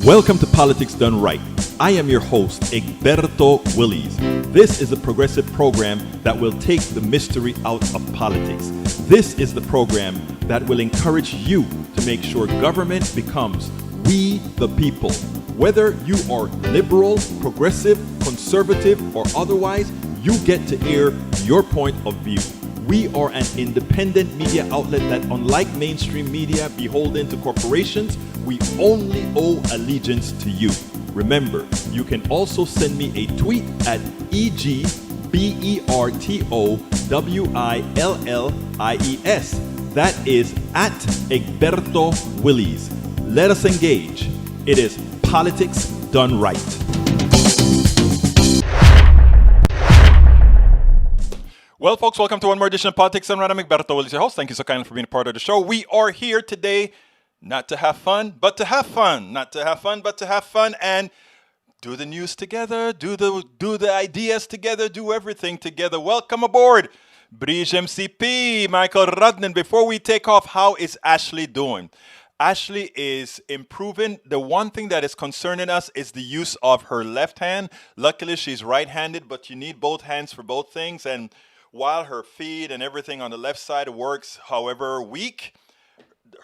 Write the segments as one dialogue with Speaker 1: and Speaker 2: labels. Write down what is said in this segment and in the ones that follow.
Speaker 1: Welcome to Politics Done Right. I am your host, Egberto Willies. This is a progressive program that will take the mystery out of politics. This is the program that will encourage you to make sure government becomes we the people. Whether you are liberal, progressive, conservative, or otherwise, you get to air your point of view. We are an independent media outlet that, unlike mainstream media beholden to corporations, we only owe allegiance to you. Remember, you can also send me a tweet at EGBERTOWILLIES. That is at Egberto Willies. Let us engage. It is Politics Done Right. Well, folks, welcome to one more edition of Politics Done Right. I'm Egberto Willies, your host. Thank you so kindly for being a part of the show. We are here today not to have fun, but to have fun. Not to have fun, but to have fun and do the news together, do the ideas together, do everything together. Welcome aboard, Brige MCP, Michael Rudnin. Before we take off, how is Ashley doing? Ashley is improving. The one thing that is concerning us is the use of her left hand. Luckily, she's right-handed, but you need both hands for both things. And while her feet and everything on the left side works, however weak,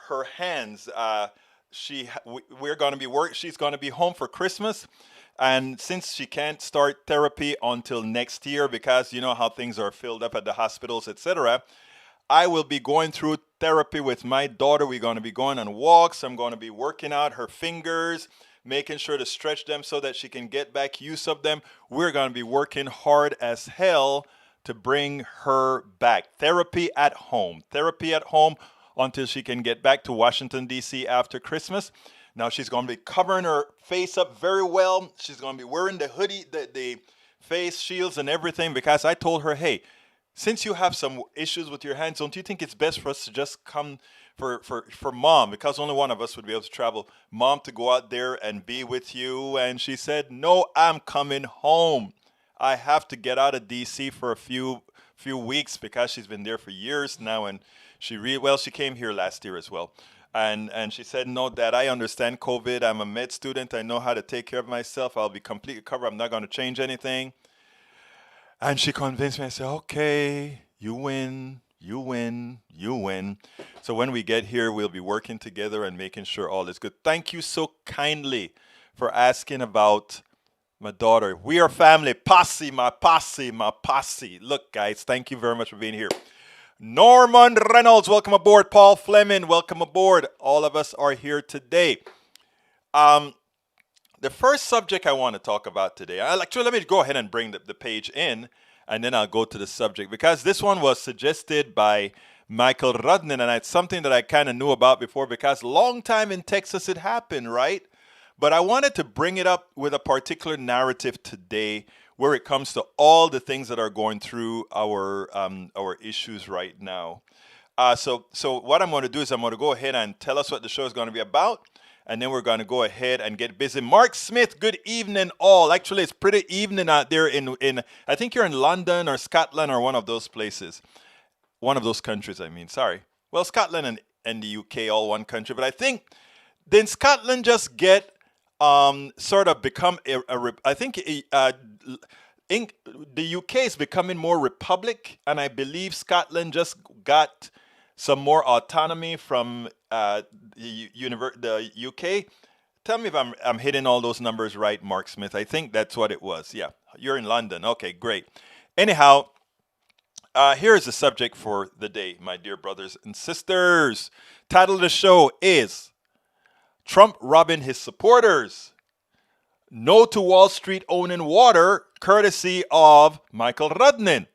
Speaker 1: her hands, she's going to be home for Christmas. And since she can't start therapy until next year because you know how things are filled up at the hospitals, etc., I will be going through therapy with my daughter. We're going to be going on walks. I'm going to be working out her fingers, making sure to stretch them so that she can get back use of them. We're going to be working hard as hell to bring her back. Therapy at home until she can get back to Washington, D.C. after Christmas. Now she's going to be covering her face up very well. She's going to be wearing the hoodie, the face shields and everything, because I told her, hey, since you have some issues with your hands, don't you think it's best for us to just come for mom, because only one of us would be able to travel, mom to go out there and be with you? And she said, no, I'm coming home. I have to get out of D.C. for a few weeks because she's been there for years now, and she came here last year as well. And she said, no, Dad, I understand COVID. I'm a med student. I know how to take care of myself. I'll be completely covered. I'm not going to change anything. And she convinced me. I said, okay, you win. So when we get here, we'll be working together and making sure all is good. Thank you so kindly for asking about my daughter. We are family. My posse. Look, guys, thank you very much for being here. Norman Reynolds, welcome aboard. Paul Fleming, welcome aboard. All of us are here today. The first subject I want to talk about today, let me go ahead and bring the page in, and then I'll go to the subject, because this one was suggested by Michael Rudnin, and it's something that I kind of knew about before, because long time in Texas it happened, right? But I wanted to bring it up with a particular narrative today where it comes to all the things that are going through our issues right now. So what I'm going to do is I'm going to go ahead and tell us what the show is going to be about, and then we're going to go ahead and get busy. Mark Smith, good evening all. Actually, it's pretty evening out there in I think you're in London or Scotland or one of those places. One of those countries, I mean, sorry. Well, Scotland and the UK, all one country. But I think, didn't Scotland just get sort of become I think the UK is becoming more republic, and I believe Scotland just got some more autonomy from the UK. Tell me if I'm hitting all those numbers right, Mark Smith. I think that's what it was. Yeah, you're in London. Okay, great. Anyhow, here is the subject for the day, my dear brothers and sisters. Title of the show is Trump robbing his supporters. No to Wall Street owning water, courtesy of Michael Rudnin.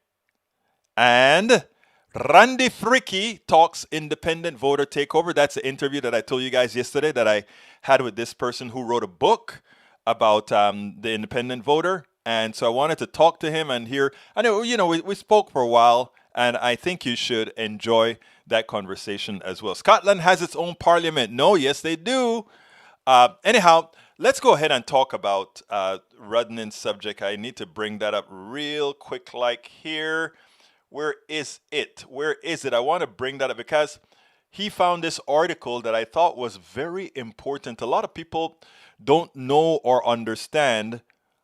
Speaker 1: And Randy Fricke talks independent voter takeover. That's the interview that I told you guys yesterday that I had with this person who wrote a book about the independent voter. And so I wanted to talk to him and hear. I know, we spoke for a while, and I think you should enjoy that conversation as well. Scotland has its own parliament. No, yes, they do. Anyhow, let's go ahead and talk about Rudnin's subject. I need to bring that up real quick, like here. Where is it? I want to bring that up because he found this article that I thought was very important. A lot of people don't know or understand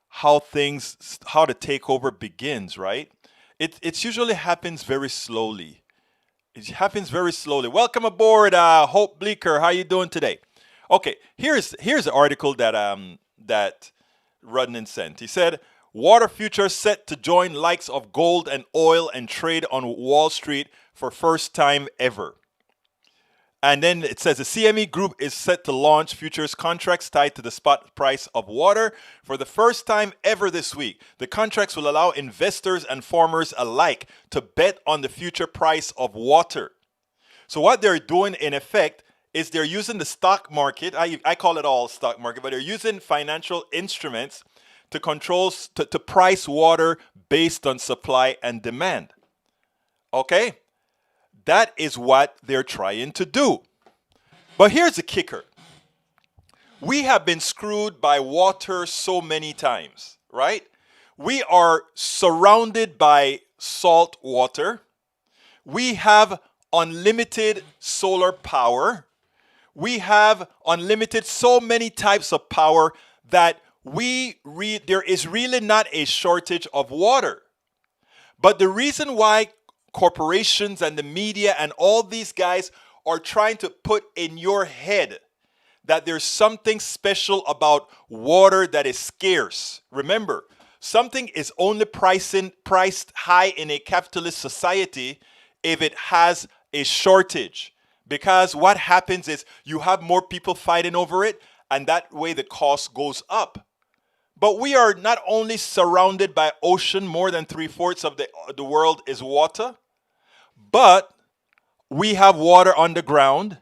Speaker 1: how the takeover begins, right? It usually happens very slowly. It happens very slowly. Welcome aboard, Hope Bleeker. How you doing today? Okay, here's the article that Rudnin sent. He said, water futures set to join likes of gold and oil and trade on Wall Street for first time ever. And then it says the CME Group is set to launch futures contracts tied to the spot price of water for the first time ever this week. The contracts will allow investors and farmers alike to bet on the future price of water. So what they're doing in effect is they're using the stock market. I call it all stock market, but they're using financial instruments to to price water based on supply and demand. Okay? That is what they're trying to do. But here's the kicker. We have been screwed by water so many times, right? We are surrounded by salt water. We have unlimited solar power. We have unlimited so many types of power that there is really not a shortage of water. But the reason why corporations and the media and all these guys are trying to put in your head that there's something special about water that is scarce. Remember, something is only priced high in a capitalist society if it has a shortage. Because what happens is you have more people fighting over it, and that way the cost goes up. But we are not only surrounded by ocean, more than 3/4 of the world is water, but we have water underground,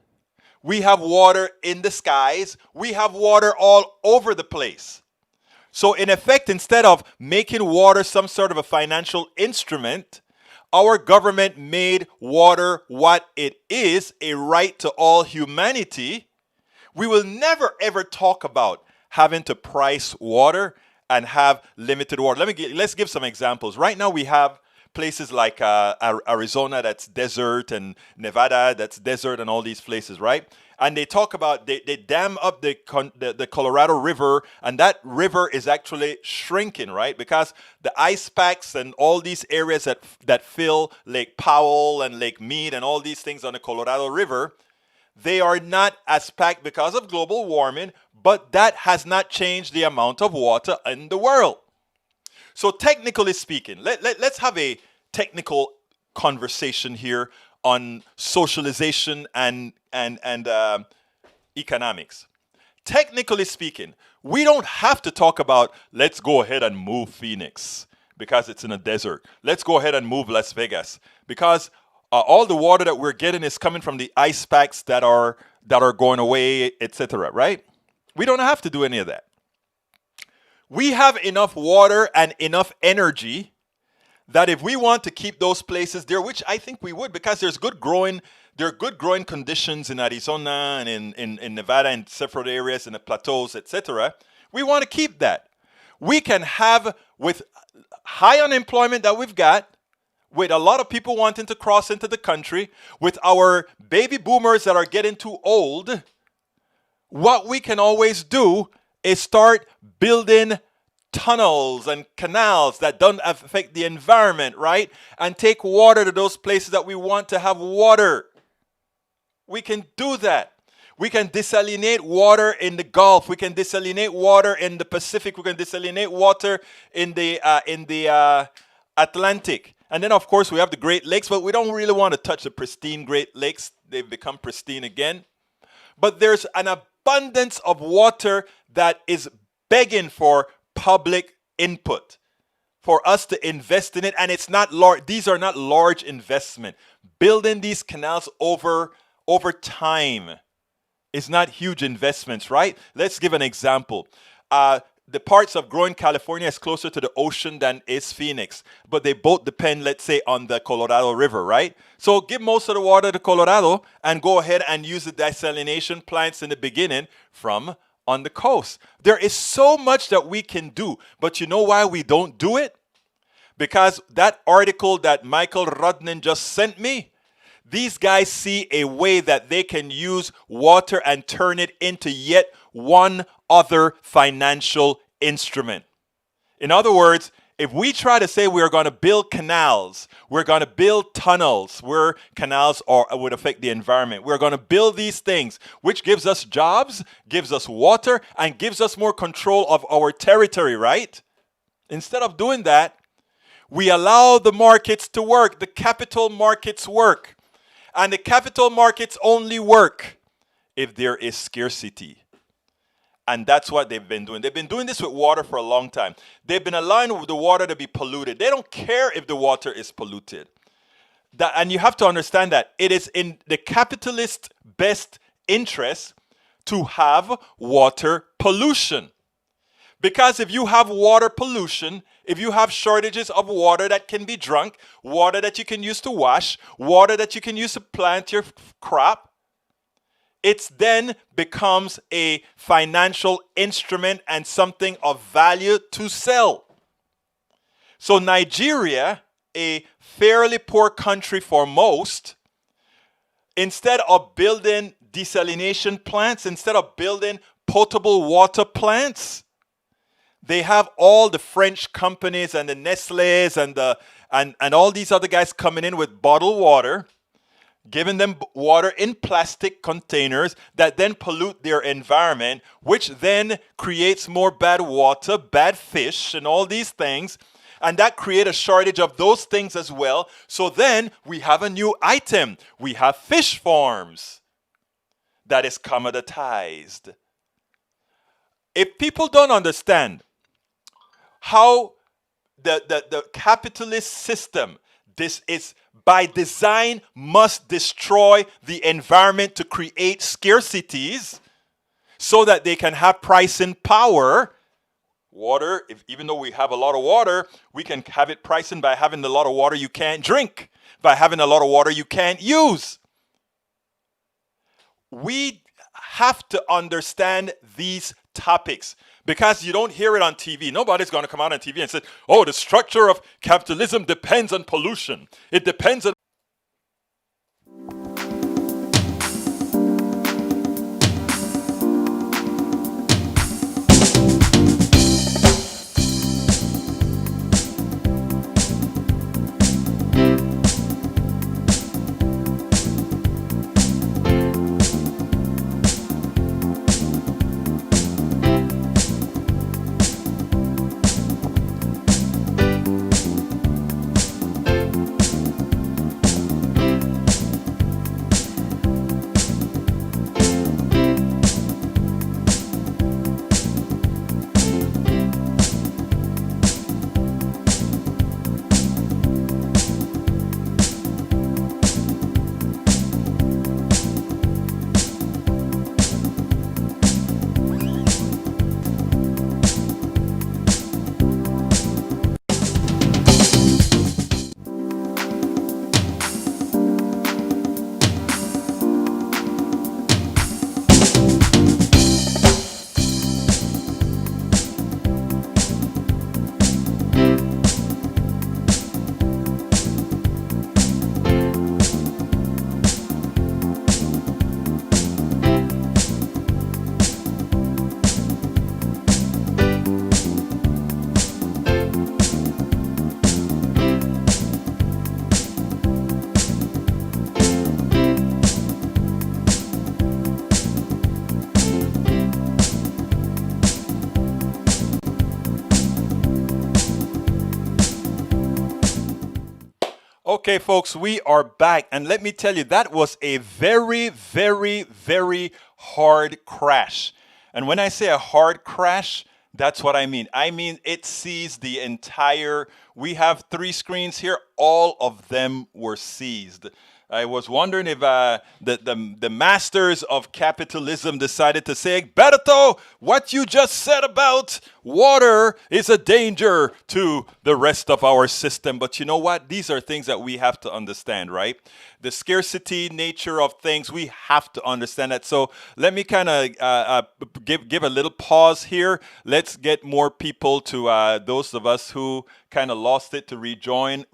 Speaker 1: we have water in the skies, we have water all over the place. So in effect, instead of making water some sort of a financial instrument, our government made water what it is, a right to all humanity. We will never ever talk about having to price water and have limited water. Let's give some examples. Right now we have places like Arizona that's desert, and Nevada that's desert, and all these places, right? And they talk about they dam up the Colorado River, and that river is actually shrinking, right? Because the ice packs and all these areas that fill Lake Powell and Lake Mead and all these things on the Colorado River, they are not as packed because of global warming, but that has not changed the amount of water in the world. So technically speaking, let's have a technical conversation here on socialization and economics. Technically speaking, we don't have to talk about let's go ahead and move Phoenix because it's in a desert. Let's go ahead and move Las Vegas because all the water that we're getting is coming from the ice packs that are going away, etc. Right? We don't have to do any of that. We have enough water and enough energy that if we want to keep those places there, which I think we would, because there are good growing conditions in Arizona and in Nevada and several areas in the plateaus, etc. We want to keep that. We can have, with high unemployment that we've got, with a lot of people wanting to cross into the country, with our baby boomers that are getting too old, what we can always do is start building tunnels and canals that don't affect the environment, right? And take water to those places that we want to have water. We can do that. We can desalinate water in the Gulf. We can desalinate water in the Pacific. We can desalinate water in the Atlantic. And then, of course, we have the Great Lakes, but we don't really want to touch the pristine Great Lakes. They've become pristine again. But there's an abundance of water that is begging for public input, for us to invest in it. And it's not large. These are not large investment. Building these canals over time is not huge investments, right? Let's give an example. The parts of growing California is closer to the ocean than is Phoenix, but they both depend, let's say, on the Colorado River, right? So give most of the water to Colorado and go ahead and use the desalination plants in the beginning from on the coast. There is so much that we can do, but you know why we don't do it? Because that article that Michael Rudnin just sent me, These guys see a way that they can use water and turn it into yet one other financial instrument. In other words, if we try to say we're going to build canals, we're going to build tunnels where canals would affect the environment. We're going to build these things, which gives us jobs, gives us water, and gives us more control of our territory, right? Instead of doing that, we allow the markets to work. The capital markets work. And the capital markets only work if there is scarcity. And that's what they've been doing. They've been doing this with water for a long time. They've been allowing the water to be polluted. They don't care if the water is polluted. And you have to understand that it is in the capitalist best interest to have water pollution. Because if you have water pollution, if you have shortages of water that can be drunk, water that you can use to wash, water that you can use to plant your crop, it then becomes a financial instrument and something of value to sell. So Nigeria, a fairly poor country for most, instead of building desalination plants, instead of building potable water plants, they have all the French companies and the Nestle's and all these other guys coming in with bottled water, giving them water in plastic containers that then pollute their environment, which then creates more bad water, bad fish, and all these things. And that creates a shortage of those things as well. So then we have a new item. We have fish farms that is commoditized. If people don't understand how the capitalist system, this is by design, must destroy the environment to create scarcities so that they can have pricing power. Water, even though we have a lot of water, we can have it pricing by having a lot of water you can't drink, by having a lot of water you can't use. We have to understand these topics because you don't hear it on TV. Nobody's going to come out on TV and say, oh, the structure of capitalism depends on pollution. It depends on... Okay, folks, we are back. And let me tell you, that was a very, very, very hard crash. And when I say a hard crash, that's what I mean. I mean, it seized the entire... We have 3 screens here. All of them were seized. I was wondering if the masters of capitalism decided to say, Berto, what you just said about water is a danger to the rest of our system. But you know what? These are things that we have to understand, right? The scarcity nature of things, we have to understand that. So let me kind of give a little pause here. Let's get more people to those of us who kind of lost it to rejoin.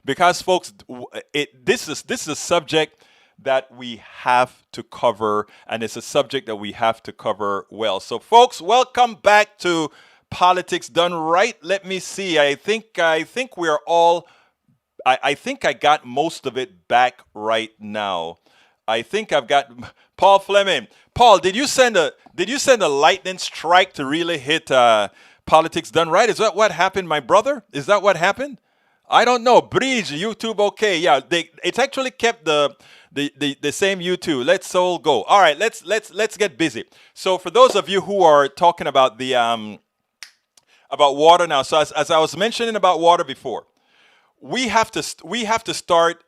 Speaker 1: Because folks, this is a subject that we have to cover, and it's a subject that we have to cover well. So folks, welcome back to Politics Done Right. Let me see. I think we're all I think I got most of it back right now. I think I've got Paul Fleming. Paul, did you send a lightning strike to really hit Politics Done Right? Is that what happened, my brother? Is that what happened? I don't know. Bridge, YouTube, okay. Yeah, it's actually kept the same YouTube. Let's all go. All right, let's get busy. So for those of you who are talking about the about water now, so as I was mentioning about water before, we have to start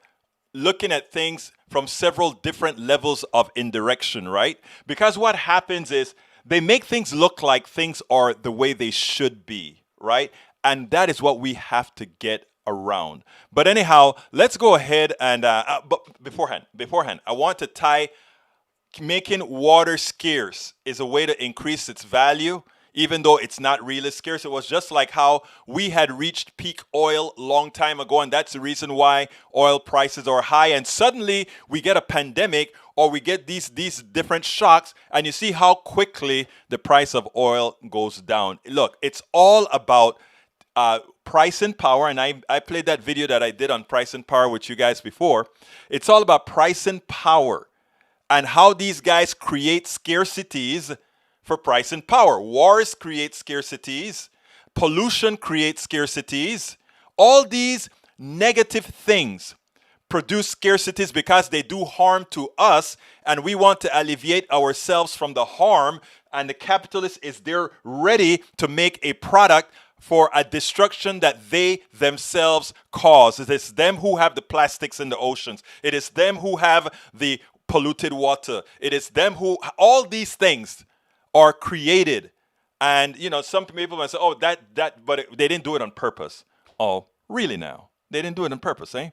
Speaker 1: looking at things from several different levels of indirection, right? Because what happens is they make things look like things are the way they should be, right? And that is what we have to get around. But anyhow, let's go ahead and but beforehand, I want to tie making water scarce is a way to increase its value, even though it's not really scarce. It was just like how we had reached peak oil long time ago, and that's the reason why oil prices are high. And suddenly we get a pandemic, or we get these different shocks, and you see how quickly the price of oil goes down. Look, it's all about price and power, and I played that video that I did on price and power with you guys before. It's all about price and power and how these guys create scarcities for price and power. Wars create scarcities. Pollution creates scarcities. All these negative things produce scarcities because they do harm to us, and we want to alleviate ourselves from the harm, and the capitalist is there ready to make a product for a destruction that they themselves cause. It is them who have the plastics in the oceans. It is them who have the polluted water. It is them who, all these things are created. And, you know, some people might say, oh, but they didn't do it on purpose. Oh, really now? They didn't do it on purpose, eh?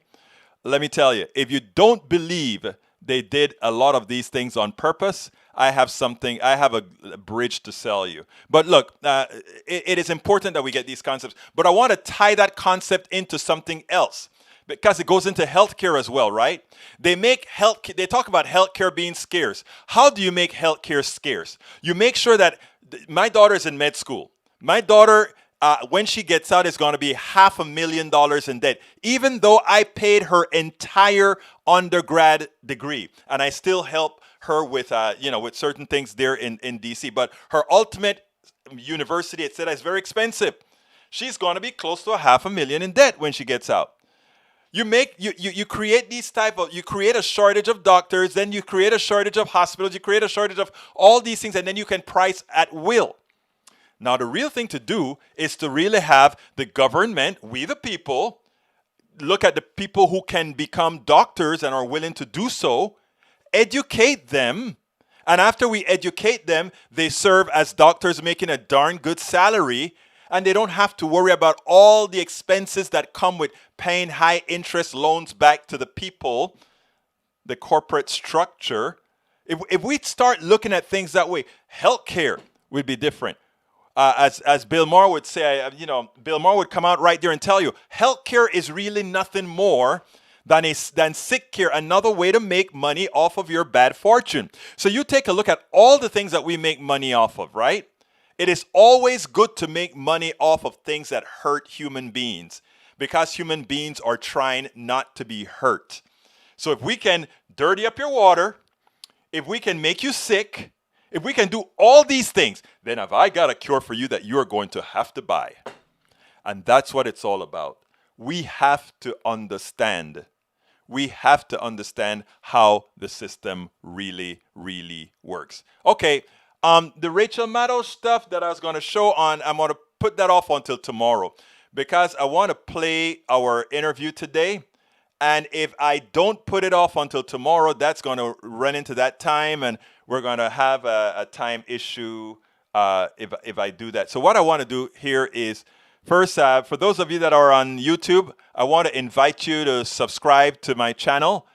Speaker 1: Let me tell you, if you don't believe they did a lot of these things on purpose, I have a bridge to sell you. But look, it is important that we get these concepts. But I want to tie that concept into something else, because it goes into healthcare as well, right? They talk about healthcare being scarce. How do you make healthcare scarce? You make sure that my daughter is in med school. My daughter, when she gets out, is going to be $500,000 in debt, even though I paid her entire undergrad degree, and I still help her with with certain things there in DC. But her ultimate university, et cetera, is very expensive. She's going to be close to $500,000 in debt when she gets out. You create you create a shortage of doctors, then you create a shortage of hospitals, you create a shortage of all these things, and then you can price at will. Now, the real thing to do is to really have the government, we the people, look at the people who can become doctors and are willing to do so, educate them, and after we educate them, they serve as doctors making a darn good salary, and they don't have to worry about all the expenses that come with paying high interest loans back to the people, the corporate structure. If we start looking at things that way, healthcare would be different. As Bill Maher would say, Bill Maher would come out right there and tell you, healthcare is really nothing more than sick care, another way to make money off of your bad fortune. So you take a look at all the things that we make money off of, right? It is always good to make money off of things that hurt human beings, because human beings are trying not to be hurt. So if we can dirty up your water, if we can make you sick, if we can do all these things, then have I got a cure for you that you're going to have to buy. And that's what it's all about. We have to understand. We have to understand how the system really, really works. Okay, the Rachel Maddow stuff that I was going to show on, I'm going to put that off until tomorrow, because I want to play our interview today. And if I don't put it off until tomorrow, that's going to run into that time, and we're going to have a time issue if I do that. So what I want to do here is first, for those of you that are on YouTube, I want to invite you to subscribe to my channel.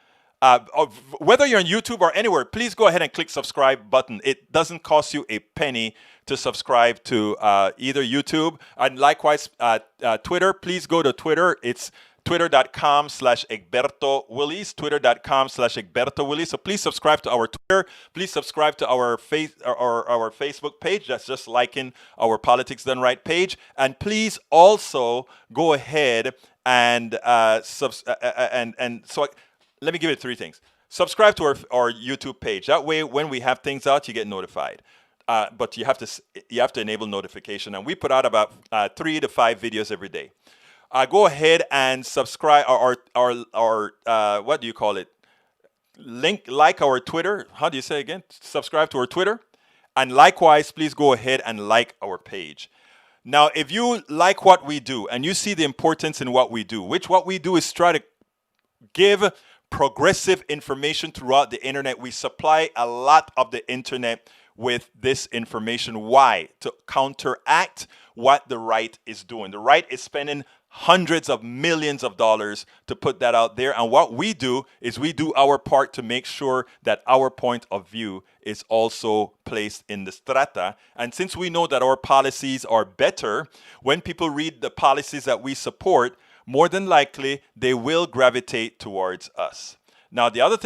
Speaker 1: Whether you're on YouTube or anywhere, please go ahead and click subscribe button. It doesn't cost you a penny to subscribe to either YouTube and likewise Twitter. Please go to Twitter. It's twitter.com/Egberto Willies, twitter.com/Egberto Willies. So please subscribe to our Twitter. Please subscribe to our our Facebook page. That's just liking our Politics Done Right page. And please also go ahead and so let me give you three things. Subscribe to our YouTube page. That way, when we have things out, you get notified. But you have to enable notification, and we put out about 3 to 5 videos every day. Go ahead and subscribe or what do you call it? Like our Twitter. How do you say again? Subscribe to our Twitter. And likewise, please go ahead and like our page. Now, if you like what we do and you see the importance in what we do, what we do is try to give progressive information throughout the internet. We supply a lot of the internet with this information. Why? To counteract what the right is doing. The right is spending hundreds of millions of dollars to put that out there. And what we do is we do our part to make sure that our point of view is also placed in the strata. And since we know that our policies are better, when people read the policies that we support, more than likely they will gravitate towards us. Now, the other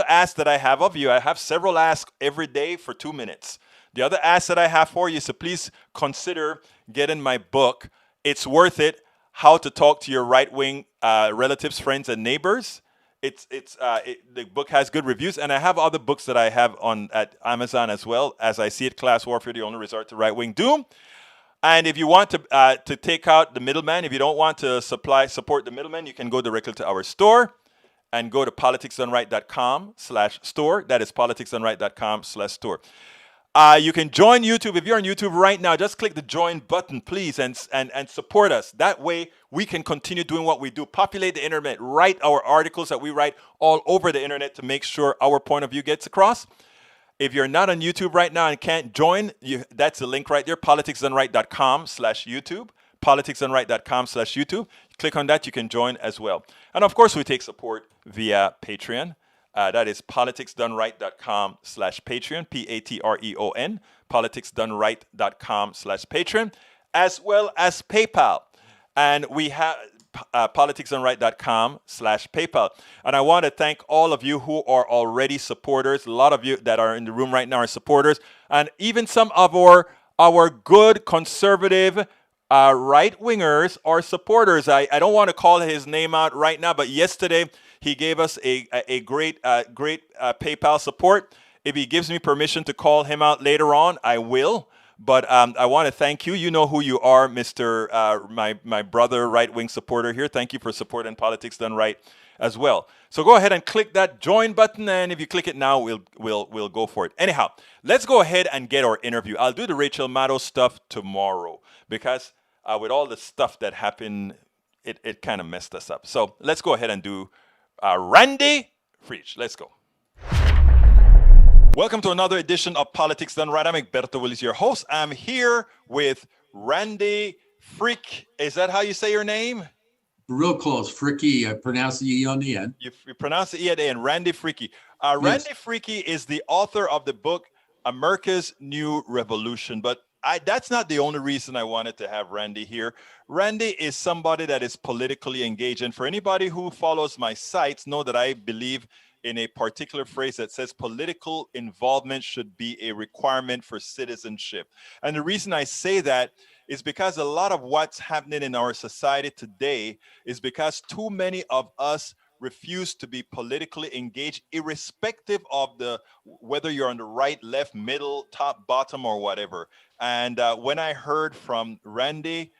Speaker 1: ask that I have of you, I have several asks every day for 2 minutes. The other ask that I have for you, so please consider getting my book. It's worth it. How to Talk to Your Right-Wing Relatives, Friends, and Neighbors. The book has good reviews, and I have other books that I have at Amazon as well. As I See It, Class Warfare, the Only Resort to Right-Wing Doom. And if you want to take out the middleman, if you don't want to support the middleman, you can go directly to our store and go to politicsdoneright.com/store. That is politicsdoneright.com/store. You can join YouTube. If you're on YouTube right now, just click the join button, please, and support us. That way, we can continue doing what we do. Populate the internet. Write our articles that we write all over the internet to make sure our point of view gets across. If you're not on YouTube right now and can't join, that's the link right there, politicsdoneright.com/YouTube, politicsdoneright.com/YouTube. Click on that. You can join as well. And, of course, we take support via Patreon. That is politicsdoneright.com/Patreon, Patreon, politicsdoneright.com/Patreon, as well as PayPal. And we have politicsdoneright.com/PayPal. And I want to thank all of you who are already supporters. A lot of you that are in the room right now are supporters. And even some of our good conservative right-wingers are supporters. I don't want to call his name out right now, but yesterday he gave us a great PayPal support. If he gives me permission to call him out later on, I will. But I want to thank you. You know who you are, Mr. My brother, right-wing supporter here. Thank you for supporting Politics Done Right as well. So go ahead and click that join button, and if you click it now, we'll go for it. Anyhow, let's go ahead and get our interview. I'll do the Rachel Maddow stuff tomorrow because with all the stuff that happened, it kind of messed us up. So let's go ahead and do Randy Fricke. Let's go. Welcome to another edition of Politics Done Right. I'm Egberto Willies, your host. I'm here with Randy Fricke. Is that how you say your name?
Speaker 2: Real close. Fricke. I pronounce the E on the end.
Speaker 1: You pronounce the E at the end. Randy Fricke. Randy Fricke is the author of the book America's New Revolution. But that's not the only reason I wanted to have Randy here. Randy is somebody that is politically engaged. And for anybody who follows my sites, know that I believe in a particular phrase that says political involvement should be a requirement for citizenship. And the reason I say that is because a lot of what's happening in our society today is because too many of us refuse to be politically engaged, irrespective of whether you're on the right, left, middle, top, bottom, or whatever. And when I heard from Randy,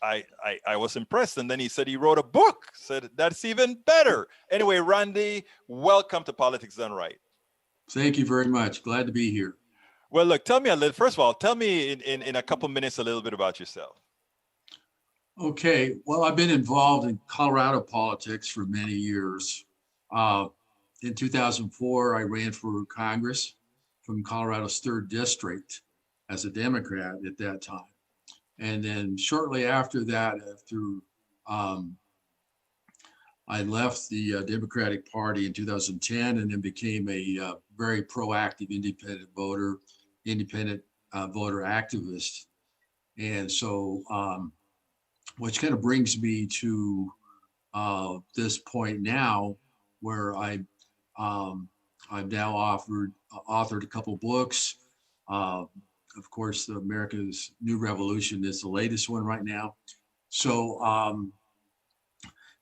Speaker 1: I was impressed. And then he said he wrote a book. Said that's even better. Anyway, Randy, welcome to Politics Done Right.
Speaker 2: Thank you very much. Glad to be here.
Speaker 1: Well, look, tell me first of all, tell me in a couple minutes a little bit about yourself.
Speaker 2: Okay. Well, I've been involved in Colorado politics for many years. in 2004, I ran for Congress from Colorado's 3rd District as a Democrat at that time. And then shortly after that, um, I left the Democratic Party in 2010 and then became a very proactive independent voter activist. And so, which kind of brings me to this point now, where I've now authored a couple books. Of course, the America's New Revolution is the latest one right now. So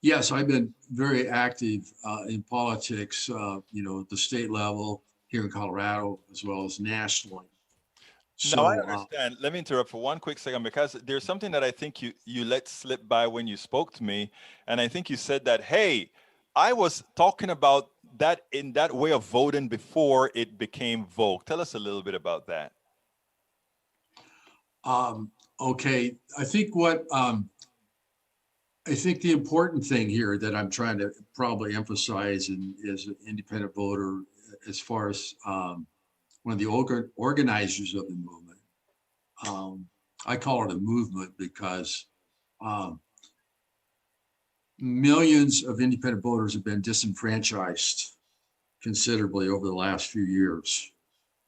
Speaker 2: yes, I've been very active in politics, at the state level here in Colorado, as well as nationally.
Speaker 1: Now I
Speaker 2: So
Speaker 1: understand. Let me interrupt for one quick second because there's something that I think you let slip by when you spoke to me, and I think you said that, hey, I was talking about that in that way of voting before it became vogue. Tell us a little bit about that.
Speaker 2: okay, I think the important thing here that I'm trying to probably emphasize as an independent voter, as far as one of the organizers of the movement, I call it a movement because um, millions of independent voters have been disenfranchised considerably over the last few years.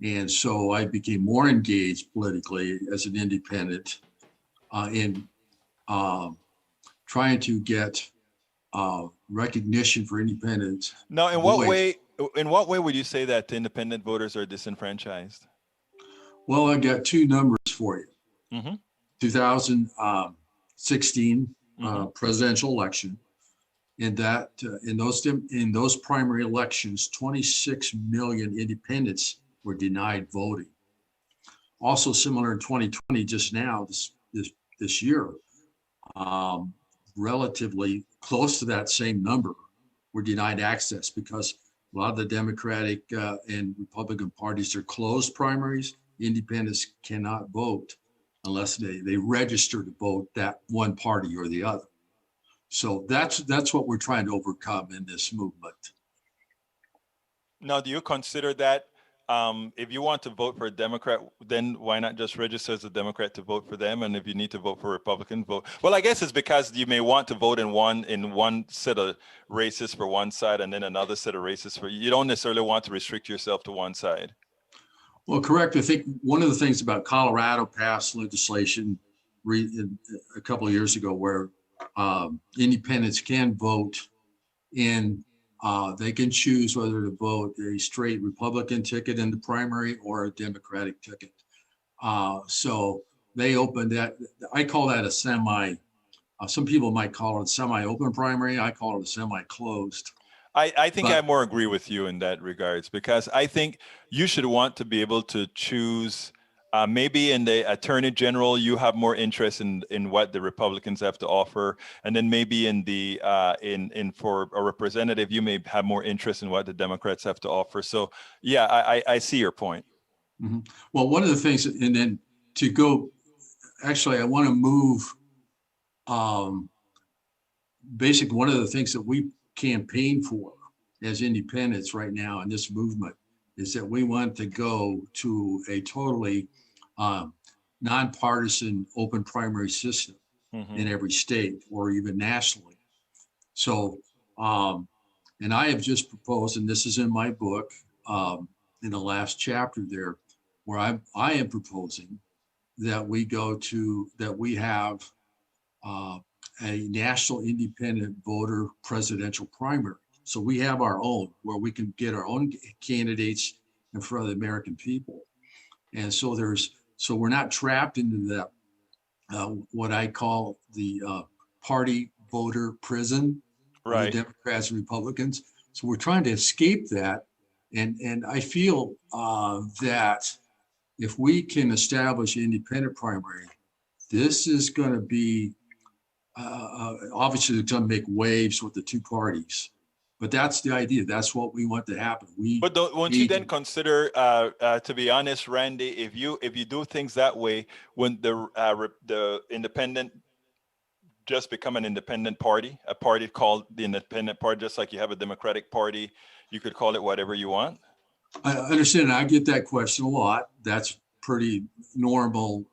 Speaker 2: And so I became more engaged politically as an independent in trying to get recognition for independence.
Speaker 1: Now,
Speaker 2: Voice.
Speaker 1: in what way would you say that independent voters are disenfranchised?
Speaker 2: Well, I got two numbers for you.
Speaker 1: Mm-hmm.
Speaker 2: 2016
Speaker 1: Mm-hmm.
Speaker 2: Presidential election. In those primary elections, 26 million independents were denied voting. Also similar in 2020, just now, this year, relatively close to that same number were denied access because a lot of the Democratic and Republican parties are closed primaries. Independents cannot vote unless they register to vote that one party or the other. So that's what we're trying to overcome in this movement.
Speaker 1: Now, do you consider that if you want to vote for a Democrat, then why not just register as a Democrat to vote for them? And if you need to vote for a Republican, vote. Well, I guess it's because you may want to vote in one set of races for one side and then another set of races for you. You don't necessarily want to restrict yourself to one side.
Speaker 2: Well, correct. I think one of the things about Colorado passed legislation a couple of years ago where independents can vote in, they can choose whether to vote a straight Republican ticket in the primary or a Democratic ticket. So they opened that. I call that a some people might call it a semi-open primary. I call it a semi-closed.
Speaker 1: I think I
Speaker 2: But
Speaker 1: more agree with you in that regards because I think you should want to be able to choose. Maybe in the attorney general, you have more interest in what the Republicans have to offer, and then maybe in the in for a representative, you may have more interest in what the Democrats have to offer. So yeah, I see your point.
Speaker 2: mhm. Well, one of the things, and then to go, actually, I want to move. Um, Basically, one of the things that we campaign for as independents right now in this movement is that we want to go to a totally um, nonpartisan open primary system
Speaker 1: Mm-hmm.
Speaker 2: in every state or even nationally. So, and I have just proposed, and this is in my book, in the last chapter there, where I am proposing that we have uh, a national independent voter presidential primary. So we have our own, where we can get our own candidates in front of the American people. And so we're not trapped into that, what I call the party voter prison of the
Speaker 1: Right.
Speaker 2: Democrats and Republicans. So we're trying to escape that. And I feel that if we can establish an independent primary, this is going to be obviously it's going to make waves with the two parties, but that's the idea. That's what we want to happen. We
Speaker 1: But won't you
Speaker 2: need
Speaker 1: then
Speaker 2: to.
Speaker 1: consider, to be honest, Randy, if you do things that way, when the independent just become an independent party, a party called the Independent Party, just like you have a Democratic Party. You could call it whatever you want.
Speaker 2: I understand. I get that question a lot. That's pretty normal.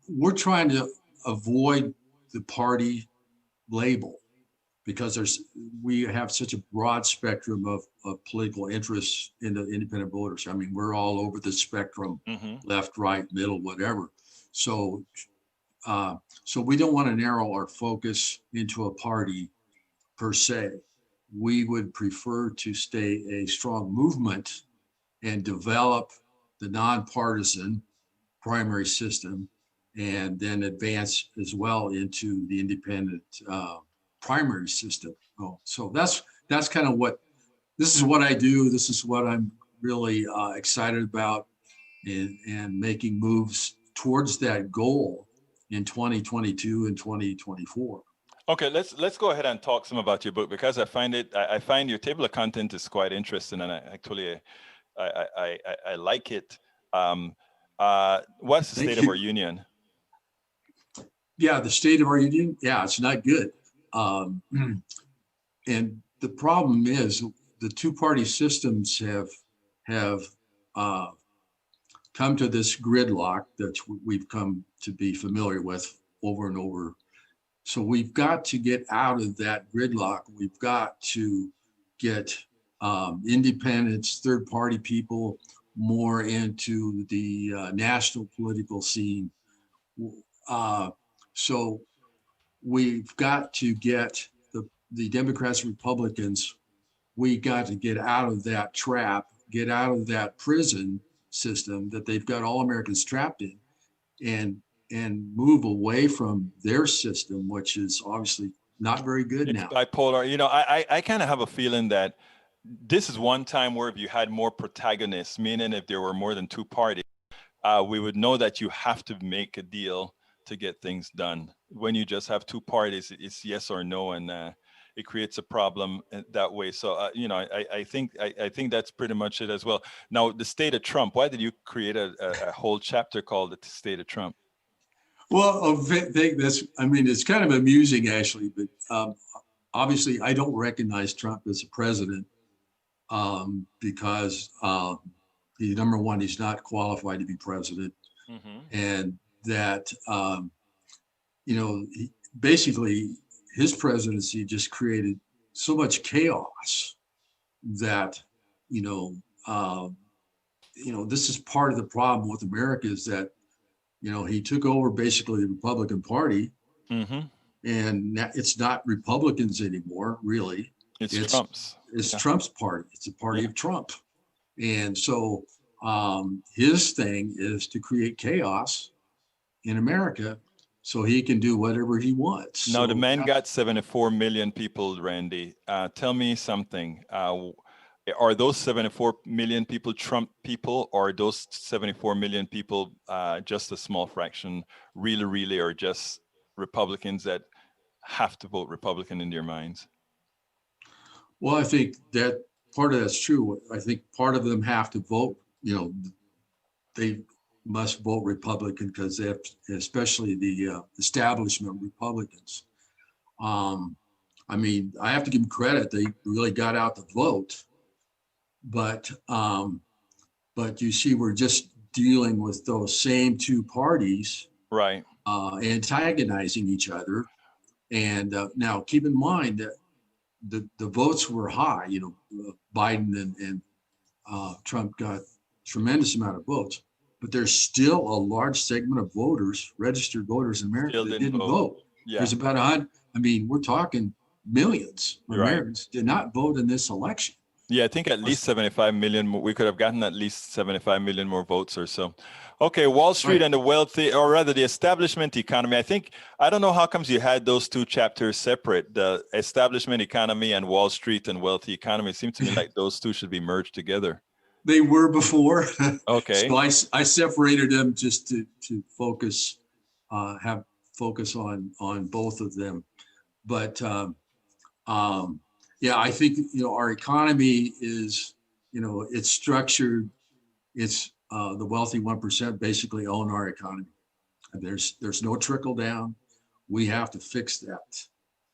Speaker 2: We're trying to avoid the party label because we have such a broad spectrum of political interests in the independent voters. I mean, we're all over the spectrum, left, right, middle, whatever. So we don't want to narrow our focus into a party per se. We would prefer to stay a strong movement and develop the nonpartisan primary system, and then advance as well into the independent primary system. So that's kind of this is what I do. This is what I'm really excited about, and making moves towards that goal in 2022 and 2024.
Speaker 1: Okay, let's go ahead and talk some about your book, because I find your table of content is quite interesting, and I like it. What's the state of our union?
Speaker 2: Yeah, the state of our union. Yeah, it's not good. And the problem is the two-party systems have come to this gridlock that we've come to be familiar with over and over. So we've got to get out of that gridlock. We've got to get independents, third-party people more into the national political scene. So we've got to get the Democrats and Republicans, we got to get out of that trap, get out of that prison system that they've got all Americans trapped in, and move away from their system, which is obviously not very good now.
Speaker 1: It's bipolar. I kind of have a feeling that this is one time where if you had more protagonists, meaning if there were more than two parties, we would know that you have to make a deal to get things done. When you just have two parties, it's yes or no, and it creates a problem that way. So I think that's pretty much it as well. Now, the state of Trump. Why did you create a whole chapter called the state of Trump?
Speaker 2: Well, it's kind of amusing actually, but obviously I don't recognize Trump as a president because number one, he's not qualified to be president, and that basically his presidency just created so much chaos that this is part of the problem with America, is that he took over basically the Republican Party, and it's not Republicans anymore, really. It's Trump's. It's Trump's party. It's a party of Trump. And so his thing is to create chaos in America so he can do whatever he wants.
Speaker 1: Now, the man got 74 million people, Randy. Tell me something. Are those 74 million people Trump people, or are those 74 million people just a small fraction, really, or just Republicans that have to vote Republican in their minds?
Speaker 2: Well, I think that part of that's true. I think part of them have to vote, they must vote Republican because they have, especially the establishment Republicans. I have to give them credit. They really got out the vote. But you see, we're just dealing with those same two parties,
Speaker 1: right?
Speaker 2: Antagonizing each other. And now, keep in mind that the votes were high. Biden and Trump got a tremendous amount of votes, but there's still a large segment of voters, registered voters in America, that didn't vote. Yeah. There's about 100. We're talking millions of Americans did not vote in this election.
Speaker 1: Yeah, I think at least 75 million. We could have gotten at least 75 million more votes or so. Okay, Wall Street and the wealthy, or rather the establishment economy. I don't know how comes you had those two chapters separate, the establishment economy and Wall Street and wealthy economy. It seems to me like those two should be merged together.
Speaker 2: They were before.
Speaker 1: Okay.
Speaker 2: So I separated them just to focus, have focus on both of them. But yeah, I think, our economy is, it's structured. It's the wealthy 1% basically own our economy. There's no trickle down. we have to fix that.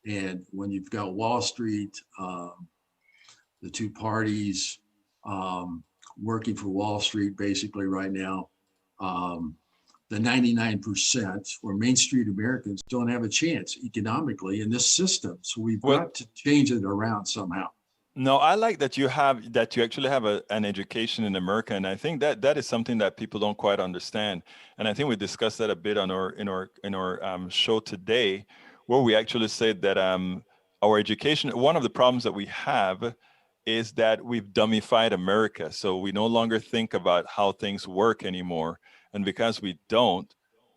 Speaker 2: And when you've got Wall Street, the two parties working for Wall Street basically right now, the 99% or Main Street Americans don't have a chance economically in this system. So we've
Speaker 1: Well,
Speaker 2: got to change it around somehow.
Speaker 1: no, I like that you actually have an education in America, and I think that is something that people don't quite understand. And I think we discussed that a bit on our show today, where we actually said that our education, one of the problems that we have is that we've dummified America. So we no longer think about how things work anymore, and because we don't,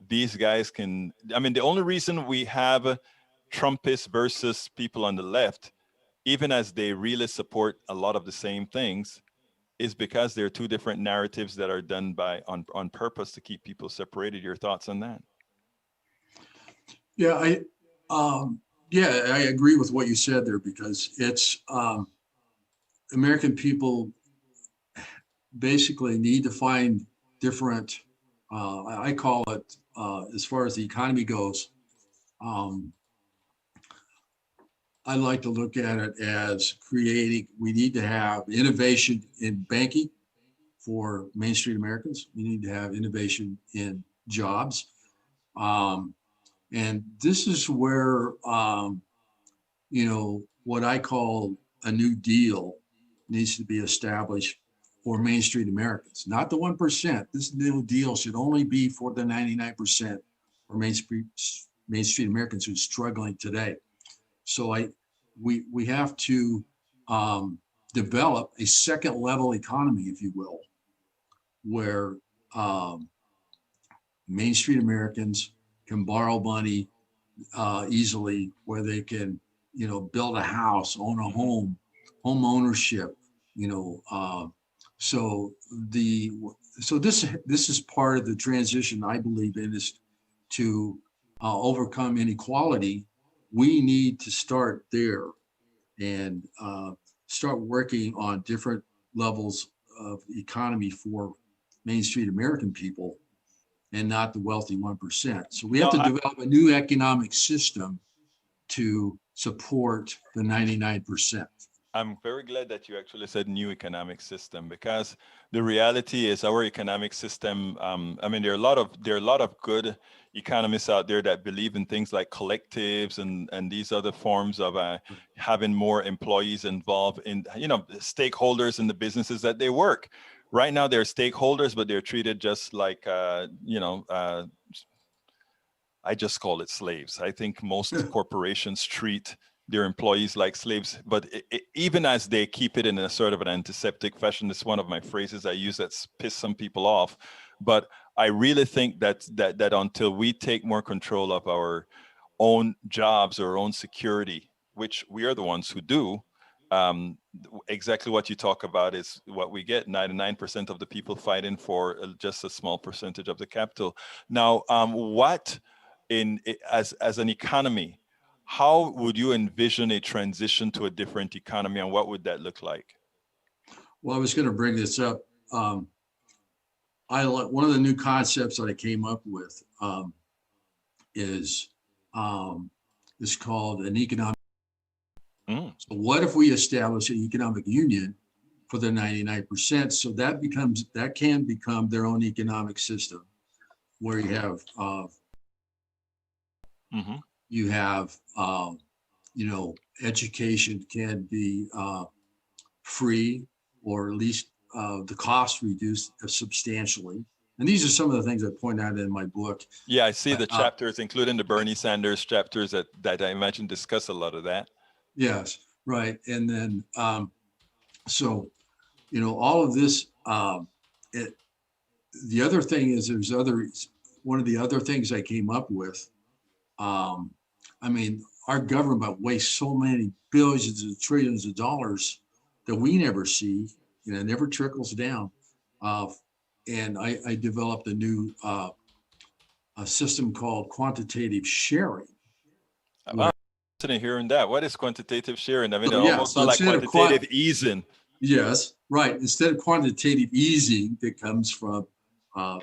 Speaker 1: these guys can. I mean, the only reason we have Trumpists versus people on the left, even as they really support a lot of the same things, is because there are two different narratives that are done on purpose to keep people separated. Your thoughts on that?
Speaker 2: Yeah, I agree with what you said there, because it's American people basically need to find different. I call it, as far as the economy goes, I like to look at it as creating. We need to have innovation in banking for Main Street Americans. We need to have innovation in jobs. And this is where, what I call a new deal needs to be established for Main Street Americans, not the 1%. This new deal should only be for the 99% for Main Street Americans who are struggling today. So we have to develop a second level economy, if you will, where Main Street Americans can borrow money easily, where they can, build a house, own a home ownership, so this is part of the transition I believe in, is to overcome inequality. We need to start there and start working on different levels of economy for Main Street American people, and not the wealthy 1%. So we have to develop a new economic system to support the 99%.
Speaker 1: I'm very glad that you actually said new economic system, because the reality is our economic system. I mean, there are a lot of good economists out there that believe in things like collectives and these other forms of having more employees involved in, stakeholders in the businesses that they work. Right now, they're stakeholders, but they're treated just like I just call it slaves. I think most corporations treat their employees like slaves, but even as they keep it in a sort of an antiseptic fashion, it's one of my phrases I use that's pissed some people off. But I really think that until we take more control of our own jobs or our own security, which we are the ones who do, exactly what you talk about is what we get. 99% of the people fighting for just a small percentage of the capital. Now, as an economy, how would you envision a transition to a different economy, and what would that look like?
Speaker 2: Well, I was going to bring this up. One of the new concepts that I came up with is called an economic. So what if we establish an economic union for the 99%? So that can become their own economic system, where you have education can be free, or at least the cost reduced substantially. And these are some of the things I point out in my book.
Speaker 1: Yeah, I see the chapters, including the Bernie Sanders chapters that I imagine discuss a lot of that.
Speaker 2: Yes, right. And then, all of this, the other thing is one of the other things I came up with. I mean, our government wastes so many billions and trillions of dollars that we never see, it never trickles down. And I developed a new a system called quantitative sharing.
Speaker 1: I'm interested in hearing that. What is quantitative sharing? I mean,
Speaker 2: almost
Speaker 1: not like quantitative easing.
Speaker 2: Yes, right. Instead of quantitative easing that comes from, our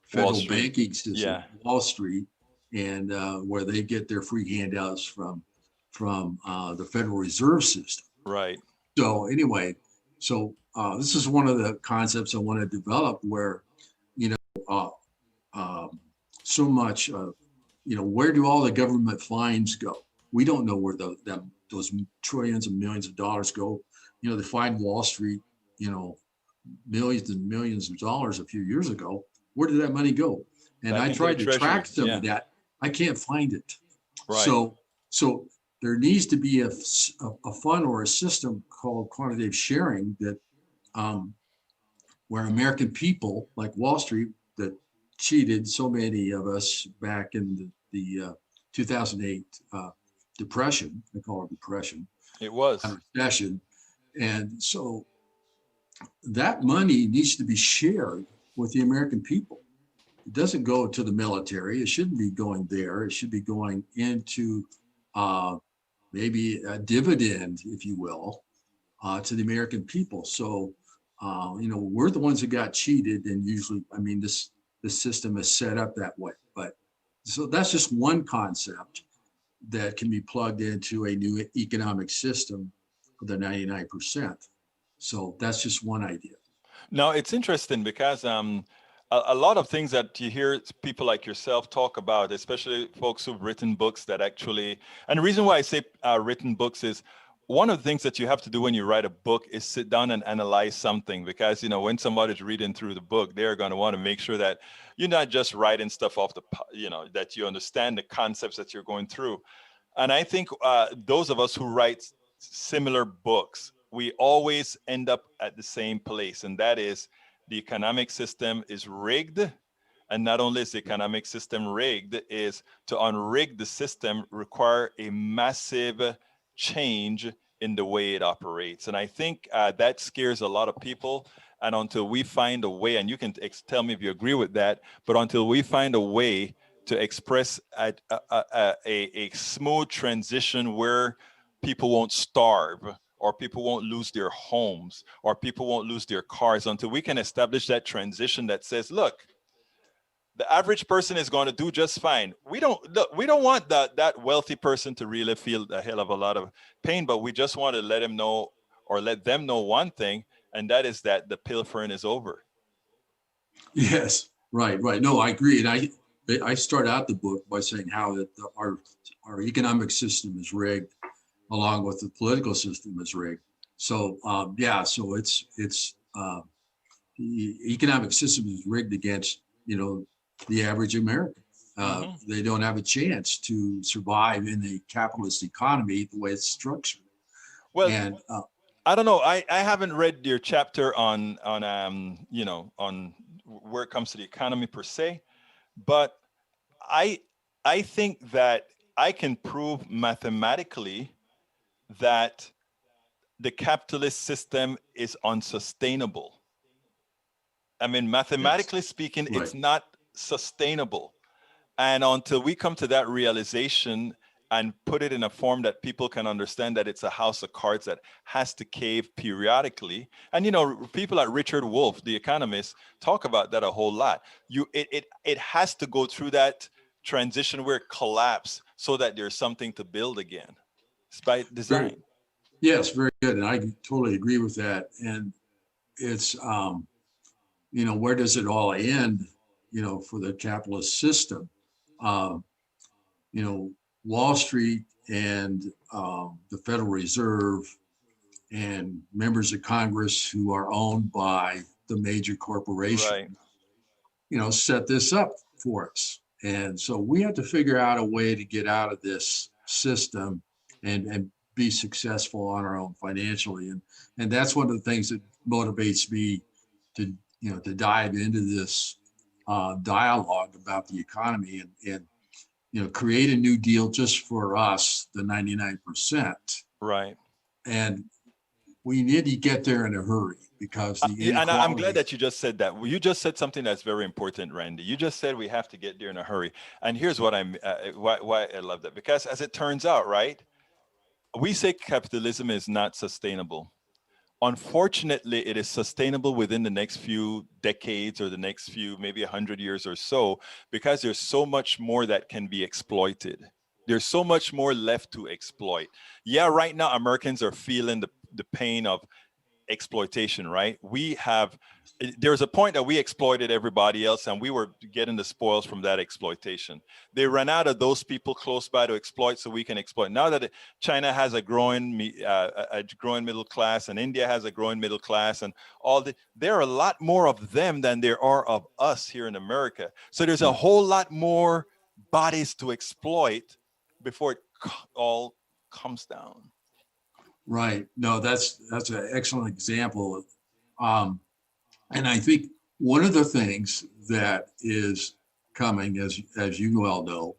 Speaker 2: federal banking system, Wall Street, and where they get their free handouts from the Federal Reserve System.
Speaker 1: Right.
Speaker 2: So anyway, so this is one of the concepts I want to develop where, you know, uh, um, so much, where do all the government fines go? We don't know where those trillions and millions of dollars go. They fined Wall Street, you know, millions and millions of dollars a few years ago. Where did that money go? And
Speaker 1: Back
Speaker 2: I
Speaker 1: into the
Speaker 2: tried to track
Speaker 1: treasury.
Speaker 2: some
Speaker 1: Yeah.
Speaker 2: of that. I can't find it.
Speaker 1: Right.
Speaker 2: So there needs to be a fund or a system called quantitative sharing that where American people like Wall Street that cheated so many of us back in the 2008 depression, they call it depression,
Speaker 1: It was.
Speaker 2: recession. And so that money needs to be shared with the American people. It doesn't go to the military. It shouldn't be going there. It should be going into uh, maybe a dividend, if you will, to the American people. So, we're the ones that got cheated, and usually, I mean, the system is set up that way. But so that's just one concept that can be plugged into a new economic system for the 99%. So that's just one idea.
Speaker 1: No, it's interesting because a lot of things that you hear people like yourself talk about, especially folks who've written books that actually, and the reason why I say written books is one of the things that you have to do when you write a book is sit down and analyze something, because when somebody's reading through the book, they're going to want to make sure that you're not just writing stuff off that you understand the concepts that you're going through. And I think those of us who write similar books, we always end up at the same place, and that is the economic system is rigged. And not only is the economic system rigged, is to unrig the system require a massive change in the way it operates. And I think that scares a lot of people. And until we find a way, and you can tell me if you agree with that, but until we find a way to express a smooth transition where people won't starve, or people won't lose their homes, or people won't lose their cars, until we can establish that transition that says, look, the average person is going to do just fine. We don't want that wealthy person to really feel a hell of a lot of pain, but we just want to let him know, or let them know one thing, and that is that the pilfering is over.
Speaker 2: Yes, right. No, I agree. And I start out the book by saying how that our economic system is rigged, along with the political system is rigged. So so it's the economic system is rigged against the average American. They don't have a chance to survive in a capitalist economy the way it's structured.
Speaker 1: Well,
Speaker 2: And
Speaker 1: I don't know. I haven't read your chapter on on where it comes to the economy per se, but I I think that I can prove mathematically that the capitalist system is unsustainable. I mean,
Speaker 2: yes,
Speaker 1: mathematically speaking,
Speaker 2: right.
Speaker 1: it's not sustainable. And until we come to that realization and put it in a form that people can understand that it's a house of cards that has to cave periodically. And people like Richard Wolff, the economist, talk about that a whole lot. It has to go through that transition where it collapse so that there's something to build again. It's by
Speaker 2: Very,
Speaker 1: design.
Speaker 2: yes, very good. And I totally agree with that. And it's where does it all end, for the capitalist system? Um, Wall Street and the Federal Reserve and members of Congress who are owned by the major corporation,
Speaker 1: Right.
Speaker 2: set this up for us. And so we have to figure out a way to get out of this system and be successful on our own financially. And that's one of the things that motivates me to, to dive into this dialogue about the economy and create a new deal just for us, the 99%.
Speaker 1: Right.
Speaker 2: And we need to get there in a hurry because the
Speaker 1: Yeah, and I'm glad
Speaker 2: inequality.
Speaker 1: that you just said that. Well, you just said something that's very important, Randy. You just said we have to get there in a hurry. And here's what why I love that. Because as it turns out, right, we say capitalism is not sustainable. Unfortunately, it is sustainable within the next few decades or the next few, maybe 100 years or so, because there's so much more that can be exploited. There's so much more left to exploit. Yeah, right now, Americans are feeling the pain of exploitation, right? There's a point that we exploited everybody else and we were getting the spoils from that exploitation. They ran out of those people close by to exploit, so we can exploit. Now that China has a growing middle class, and India has a growing middle class, and there are a lot more of them than there are of us here in America. So there's a whole lot more bodies to exploit before it all comes down.
Speaker 2: Right. No, that's an excellent example. Um, and I think one of the things that is coming, as you well know,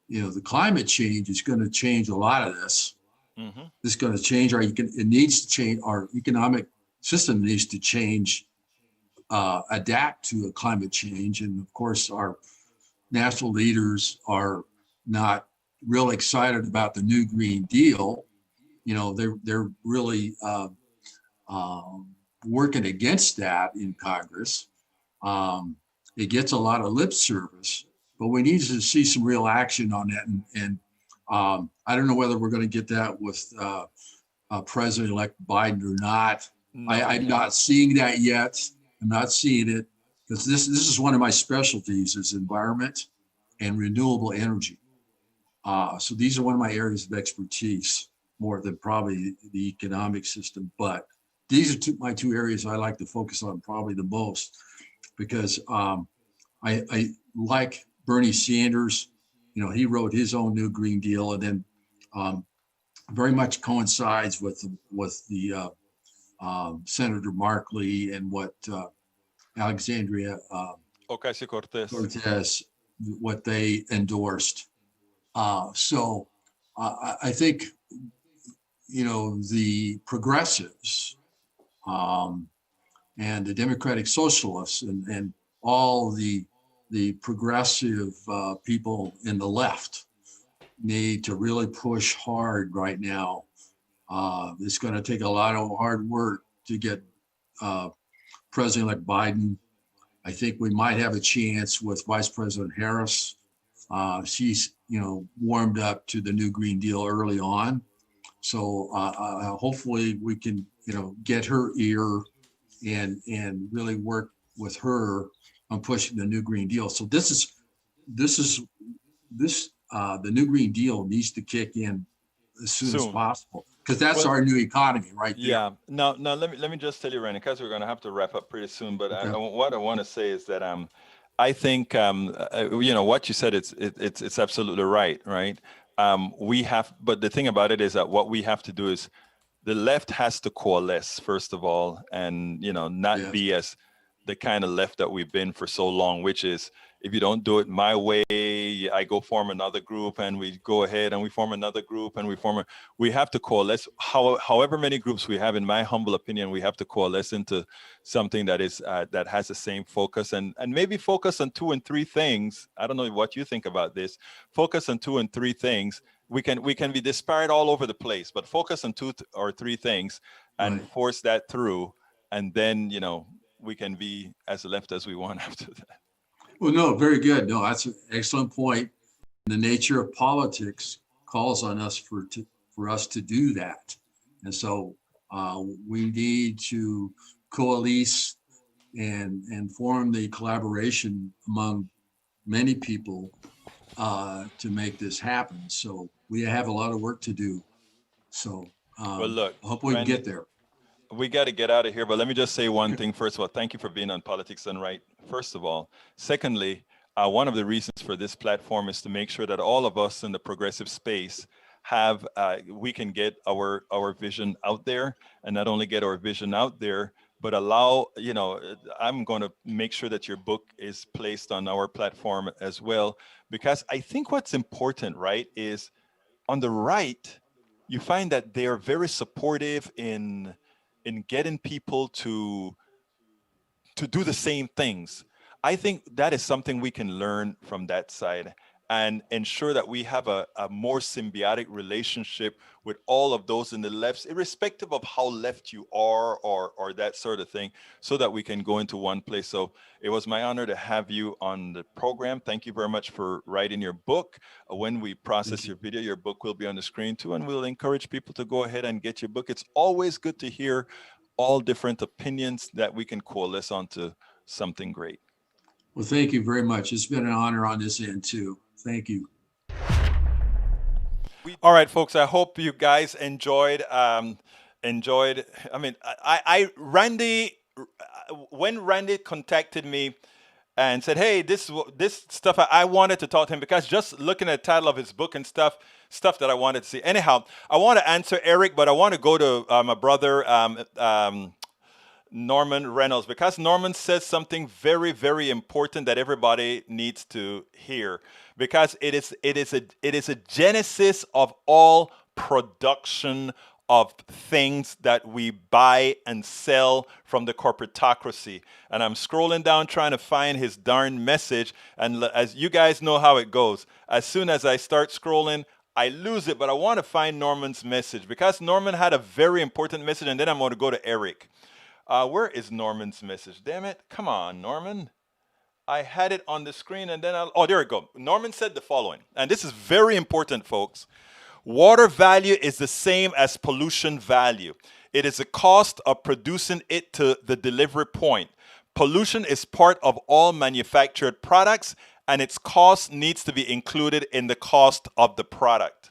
Speaker 2: the climate change is going to change a lot of this.
Speaker 1: Mm-hmm.
Speaker 2: It's going to change it needs to change, our economic system needs to change, adapt to a climate change. And of course, our national leaders are not real excited about the new Green Deal. They're really working against that in Congress. It gets a lot of lip service, but we need to see some real action on that. And I don't know whether we're going to get that with President-elect Biden or not.
Speaker 1: No.
Speaker 2: I'm not seeing that yet. I'm not seeing it because this is one of my specialties, is environment and renewable energy. So these are one of my areas of expertise, more than probably the economic system. But these are my two areas I like to focus on probably the most, because I like Bernie Sanders. He wrote his own new Green Deal, and then very much coincides with the Senator Markley and what Alexandria Cortez, what they endorsed. So I think, the progressives and the Democratic Socialists and all the progressive people in the left need to really push hard right now. It's going to take a lot of hard work to get President-elect Biden. I think we might have a chance with Vice President Harris. She's, warmed up to the new Green Deal early on. So hopefully we can, get her ear and really work with her on pushing the new Green Deal. So the new Green Deal needs to kick in as soon as possible, because that's our new economy right there.
Speaker 1: Yeah. Now let me just tell you, Randy, because we're going to have to wrap up pretty soon. But
Speaker 2: Okay.
Speaker 1: what I want to say is that I think what you said, it's absolutely right. Right. But the thing about it is that what we have to do is the left has to coalesce first of all, and not be as the kind of left that we've been for so long, which is, if you don't do it my way, I go form another group, and we go ahead and we form another group, and we have to coalesce. However many groups we have, in my humble opinion, we have to coalesce into something that is that has the same focus, and maybe focus on 2 and 3 things. I don't know what you think about this. Focus on 2 and 3 things. We can be disparate all over the place, but focus on 2 or 3 things and force that through, and then we can be as left as we want after that.
Speaker 2: Well, no, very good. No, that's an excellent point. The nature of politics calls on us for us to do that. And so we need to coalesce and form the collaboration among many people to make this happen. So we have a lot of work to do. So
Speaker 1: Well, look,
Speaker 2: I hope we can get there.
Speaker 1: We got to get out of here, but let me just say one thing. First of all, thank you for being on Politics Done Right, first of all. Secondly, one of the reasons for this platform is to make sure that all of us in the progressive space we can get our vision out there, and not only get our vision out there, but allow, I'm going to make sure that your book is placed on our platform as well, because I think what's important, right, is on the right, you find that they are very supportive in getting people to do the same things. I think that is something we can learn from that side. and ensure that we have a more symbiotic relationship with all of those in the left, irrespective of how left you are or that sort of thing, so that we can go into one place. So it was my honor to have you on the program. Thank you very much for writing your book. When we process
Speaker 2: Thank
Speaker 1: your
Speaker 2: you.
Speaker 1: video, your book will be on the screen too, and we'll encourage people to go ahead and get your book. It's always good to hear all different opinions that we can coalesce onto something great.
Speaker 2: Well, thank you very much. It's been an honor on this end too. Thank you.
Speaker 1: All right, folks. I hope you guys enjoyed. I mean, Randy, when Randy contacted me and said, "Hey, this stuff," I wanted to talk to him because just looking at the title of his book and stuff that I wanted to see. Anyhow, I want to answer Eric, but I want to go to my brother. Norman Reynolds, because Norman says something very, very important that everybody needs to hear, because it is a genesis of all production of things that we buy and sell from the corporatocracy. And I'm scrolling down trying to find his darn message, and as you guys know how it goes, as soon as I start scrolling, I lose it. But I want to find Norman's message, because Norman had a very important message, and then I'm going to go to Eric. Where is Norman's message? Damn it. Come on, Norman. I had it on the screen and then oh, there we go. Norman said the following, and this is very important, folks. Water value is the same as pollution value. It is the cost of producing it to the delivery point. Pollution is part of all manufactured products, and its cost needs to be included in the cost of the product.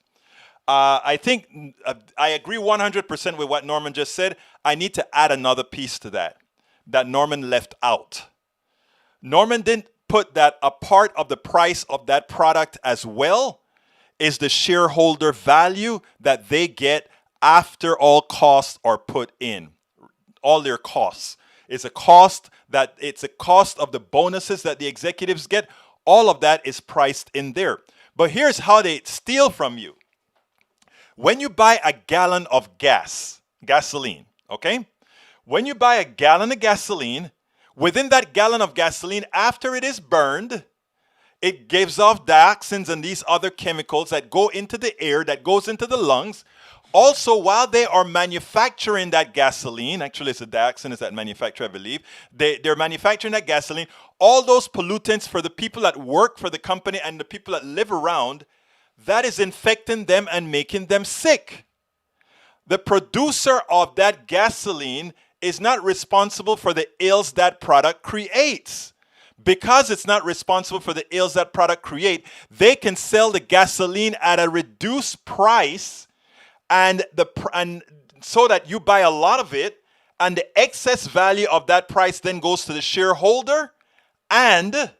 Speaker 1: I think I agree 100% with what Norman just said. I need to add another piece to that Norman left out. Norman didn't put that a part of the price of that product as well is the shareholder value that they get after all costs are put in. All their costs. It's a cost of the bonuses that the executives get. All of that is priced in there. But here's how they steal from you. When you buy a gallon of gasoline, okay? When you buy a gallon of gasoline, within that gallon of gasoline, after it is burned, it gives off dioxins and these other chemicals that go into the air, that goes into the lungs. Also, while they are manufacturing that gasoline, actually it's a dioxin is that manufacturer, I believe, they're manufacturing that gasoline, all those pollutants for the people that work for the company and the people that live around, that is infecting them and making them sick. The producer of that gasoline is not responsible for the ills that product creates. Because it's not responsible for the ills that product create, they can sell the gasoline at a reduced price, and so that you buy a lot of it, and the excess value of that price then goes to the shareholder and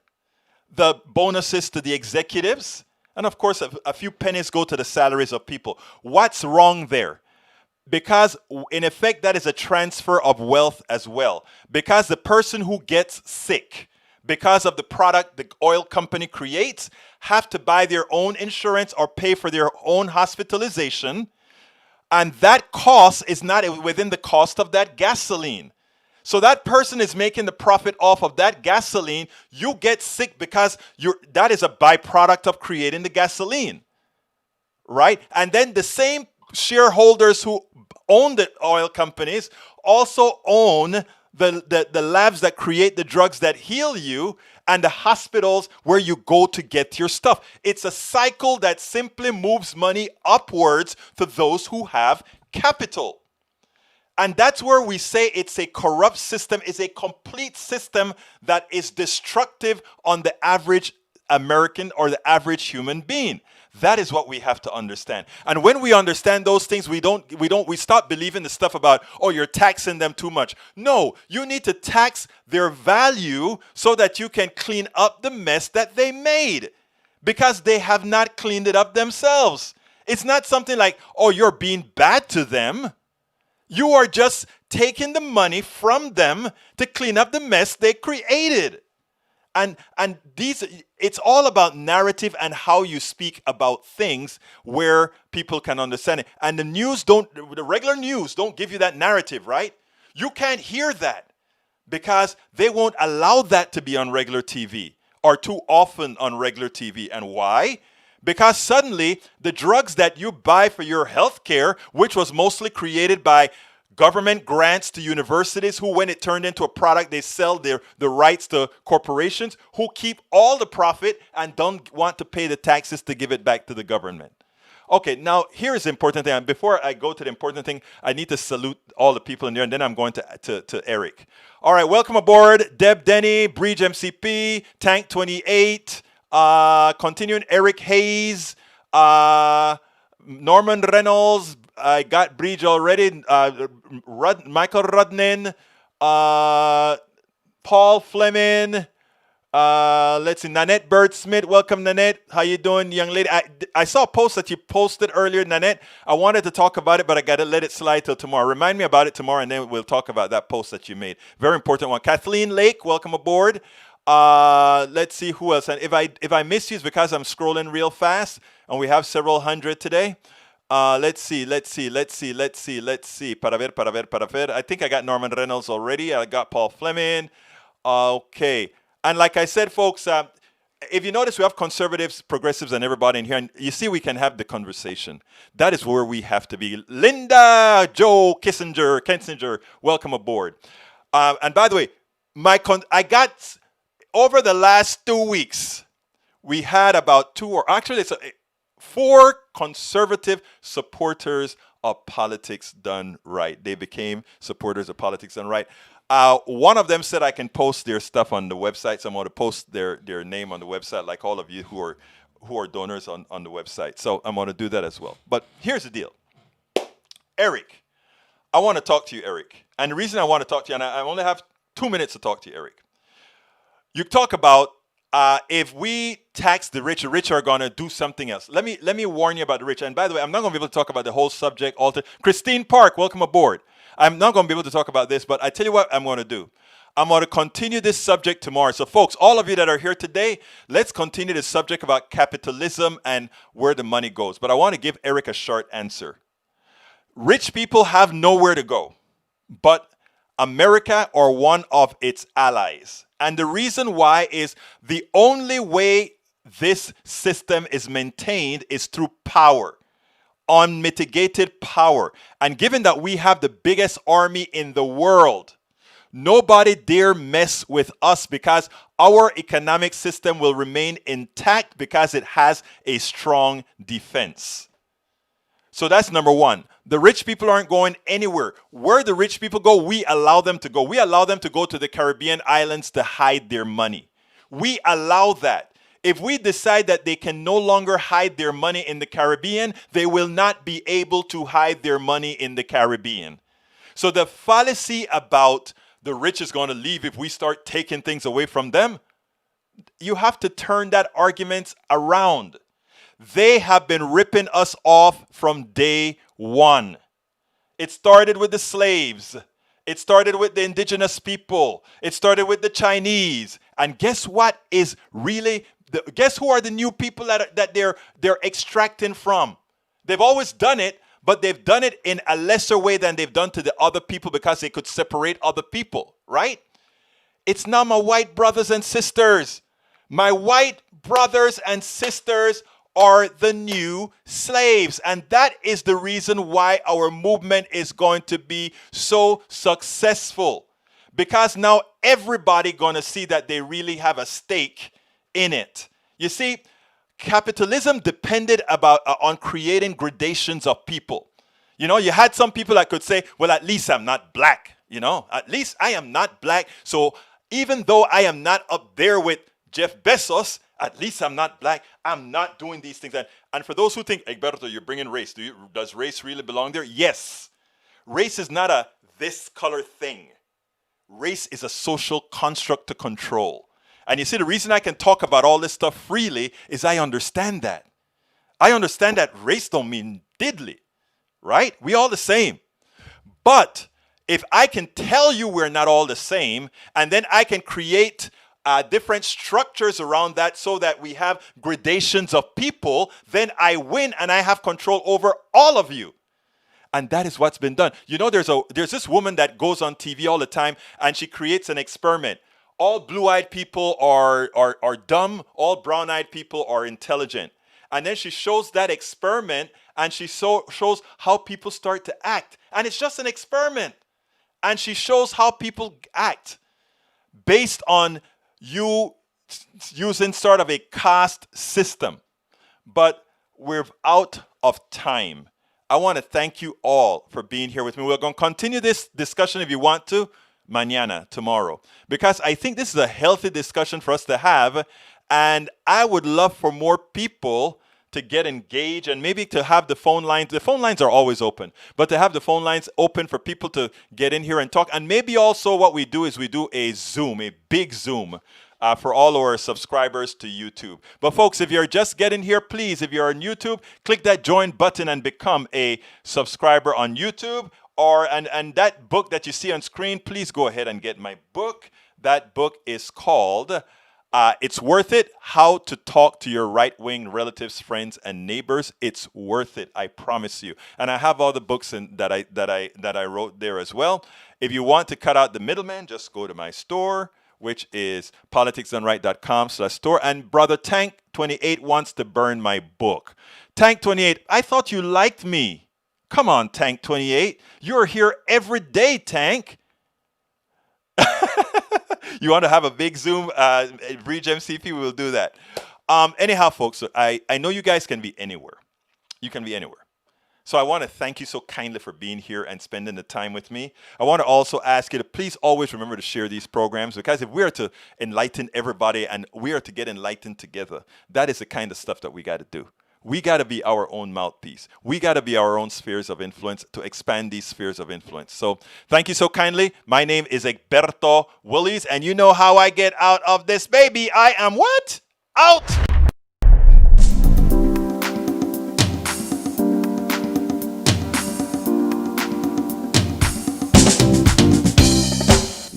Speaker 1: the bonuses to the executives. And of course, a few pennies go to the salaries of people. What's wrong there? Because in effect, that is a transfer of wealth as well. Because the person who gets sick, because of the product the oil company creates, have to buy their own insurance or pay for their own hospitalization. And that cost is not within the cost of that gasoline. So that person is making the profit off of that gasoline. You get sick because that is a byproduct of creating the gasoline, right? And then the same shareholders who own the oil companies also own the labs that create the drugs that heal you and the hospitals where you go to get your stuff. It's a cycle that simply moves money upwards to those who have capital. And that's where we say it's a corrupt system, it's a complete system that is destructive on the average American or the average human being. That is what we have to understand. And when we understand those things, we stop believing the stuff about, oh, you're taxing them too much. No, you need to tax their value so that you can clean up the mess that they made, because they have not cleaned it up themselves. It's not something like, oh, you're being bad to them. You are just taking the money from them to clean up the mess they created. And it's all about narrative and how you speak about things where people can understand it. And the regular news don't give you that narrative, right? You can't hear that because they won't allow that to be on regular TV are too often on regular TV. And why? Because suddenly the drugs that you buy for your health care, which was mostly created by government grants to universities, who, when it turned into a product, they sell the rights to corporations who keep all the profit and don't want to pay the taxes to give it back to the government. Okay, now here's the important thing. And before I go to the important thing, I need to salute all the people in there, and then I'm going to Eric. All right, welcome aboard, Deb Denny, Breach MCP, Tank 28, continuing Eric Hayes, Norman Reynolds. I got Breach already. Michael Rudnin, Paul Fleming. Let's see, Nanette Bird Smith. Welcome, Nanette. How you doing, young lady? I saw a post that you posted earlier, Nanette. I wanted to talk about it, but I got to let it slide till tomorrow. Remind me about it tomorrow, and then we'll talk about that post that you made. Very important one. Kathleen Lake, welcome aboard. Let's see who else. And if I miss you, it's because I'm scrolling real fast, and we have several hundred today. Let's see. Para ver. I think I got Norman Reynolds already. I got Paul Fleming. Okay. And like I said, folks, if you notice, we have conservatives, progressives, and everybody in here. And you see, we can have the conversation. That is where we have to be. Linda, Joe, Kensinger, welcome aboard. And by the way, I got, over the last 2 weeks, we had about 4 conservative supporters of politics done right. They became supporters of politics done right. One of them said I can post their stuff on the website, so I'm going to post their name on the website, like all of you who are donors on the website. So I'm going to do that as well. But here's the deal. Eric, I want to talk to you, Eric. And the reason I want to talk to you, and I only have 2 minutes to talk to you, Eric. You talk about if we tax the rich are going to do something else. Let me warn you about the rich. And by the way, I'm not going to be able to talk about the whole subject. Christine Park, welcome aboard. I'm not going to be able to talk about this, but I tell you what I'm going to do. I'm going to continue this subject tomorrow. So, folks, all of you that are here today, let's continue the subject about capitalism and where the money goes. But I want to give Eric a short answer. Rich people have nowhere to go, but America or one of its allies. And the reason why is the only way this system is maintained is through power. Unmitigated power. And given that we have the biggest army in the world, nobody dare mess with us, because our economic system will remain intact because it has a strong defense. So that's number one. The rich people aren't going anywhere. Where the rich people go, we allow them to go. We allow them to go to the Caribbean islands to hide their money. We allow that. If we decide that they can no longer hide their money in the Caribbean, they will not be able to hide their money in the Caribbean. So the fallacy about the rich is going to leave if we start taking things away from them, you have to turn that argument around. They have been ripping us off from day one. It started with the slaves. It started with the indigenous people. It started with the Chinese. And guess what is really... Guess who are the new people that they're extracting from? They've always done it, but they've done it in a lesser way than they've done to the other people because they could separate other people, right? It's not my white brothers and sisters. My white brothers and sisters are the new slaves. And that is the reason why our movement is going to be so successful. Because now everybody going to see that they really have a stake in it. You see, capitalism depended on creating gradations of people. You know, you had some people that could say, well, at least I'm not black. You know, at least I am not black. So even though I am not up there with Jeff Bezos, at least I'm not black. I'm not doing these things. And for those who think, Egberto, you're bringing race. Does race really belong there? Yes. Race is not a this color thing. Race is a social construct to control. And you see, the reason I can talk about all this stuff freely is I understand that. I understand that race don't mean diddly, right? We all the same. But if I can tell you we're not all the same, and then I can create different structures around that so that we have gradations of people, then I win and I have control over all of you. And that is what's been done. You know, there's this woman that goes on TV all the time and she creates an experiment. all blue-eyed people are dumb, all brown-eyed people are intelligent. And then she shows that experiment, and she shows how people start to act. And it's just an experiment. And she shows how people act based on you using sort of a caste system. But we're out of time. I want to thank you all for being here with me. We're going to continue this discussion if you want to, mañana, tomorrow. Because I think this is a healthy discussion for us to have. And I would love for more people to get engaged and maybe to have the phone lines. The phone lines are always open, but to have the phone lines open for people to get in here and talk. And maybe also what we do is we do a Zoom, a big Zoom for all our subscribers to YouTube. But folks, if you're just getting here, please, if you're on YouTube, click that join button and become a subscriber on YouTube. And that book that you see on screen, please go ahead and get my book. That book is called It's Worth It, How to Talk to Your Right-Wing Relatives, Friends, and Neighbors. It's worth it, I promise you. And I have all the books that I wrote there as well. If you want to cut out the middleman, just go to my store, which is politicsdoneright.com/store. And Brother Tank 28 wants to burn my book. Tank 28, I thought you liked me. Come on, Tank 28. You're here every day, Tank. You want to have a big Zoom, Bridge MCP, we will do that. Anyhow, folks, I know you guys can be anywhere. You can be anywhere. So I want to thank you so kindly for being here and spending the time with me. I want to also ask you to please always remember to share these programs, because if we are to enlighten everybody and we are to get enlightened together, that is the kind of stuff that we got to do. We got to be our own mouthpiece. We got to be our own spheres of influence to expand these spheres of influence. So thank you so kindly. My name is Egberto Willies, and you know how I get out of this, baby. I am what? Out!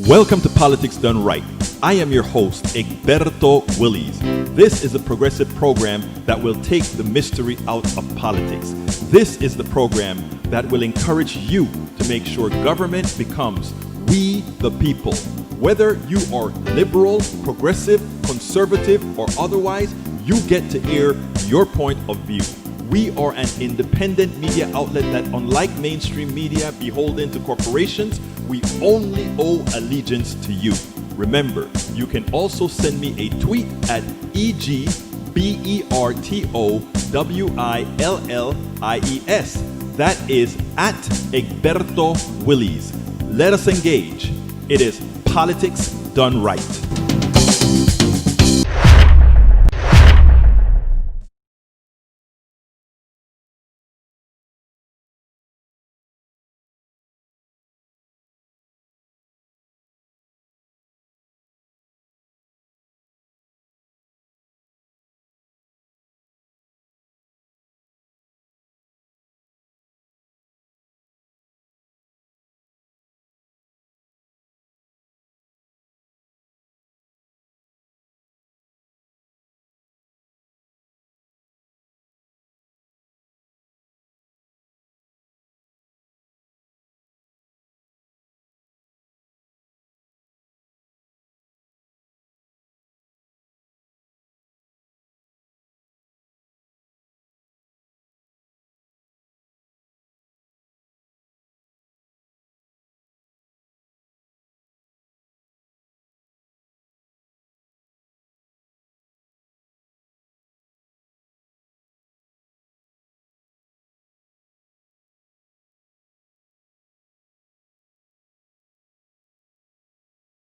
Speaker 1: Welcome to Politics Done Right. I am your host, Egberto Willies. This is a progressive program that will take the mystery out of politics. This is the program that will encourage you to make sure government becomes we the people. Whether you are liberal, progressive, conservative, or otherwise, you get to air your point of view. We are an independent media outlet that, unlike mainstream media beholden to corporations, we only owe allegiance to you. Remember, you can also send me a tweet at EGBERTOWILLIES. That is at Egberto Willies. Let us engage. It is Politics Done Right.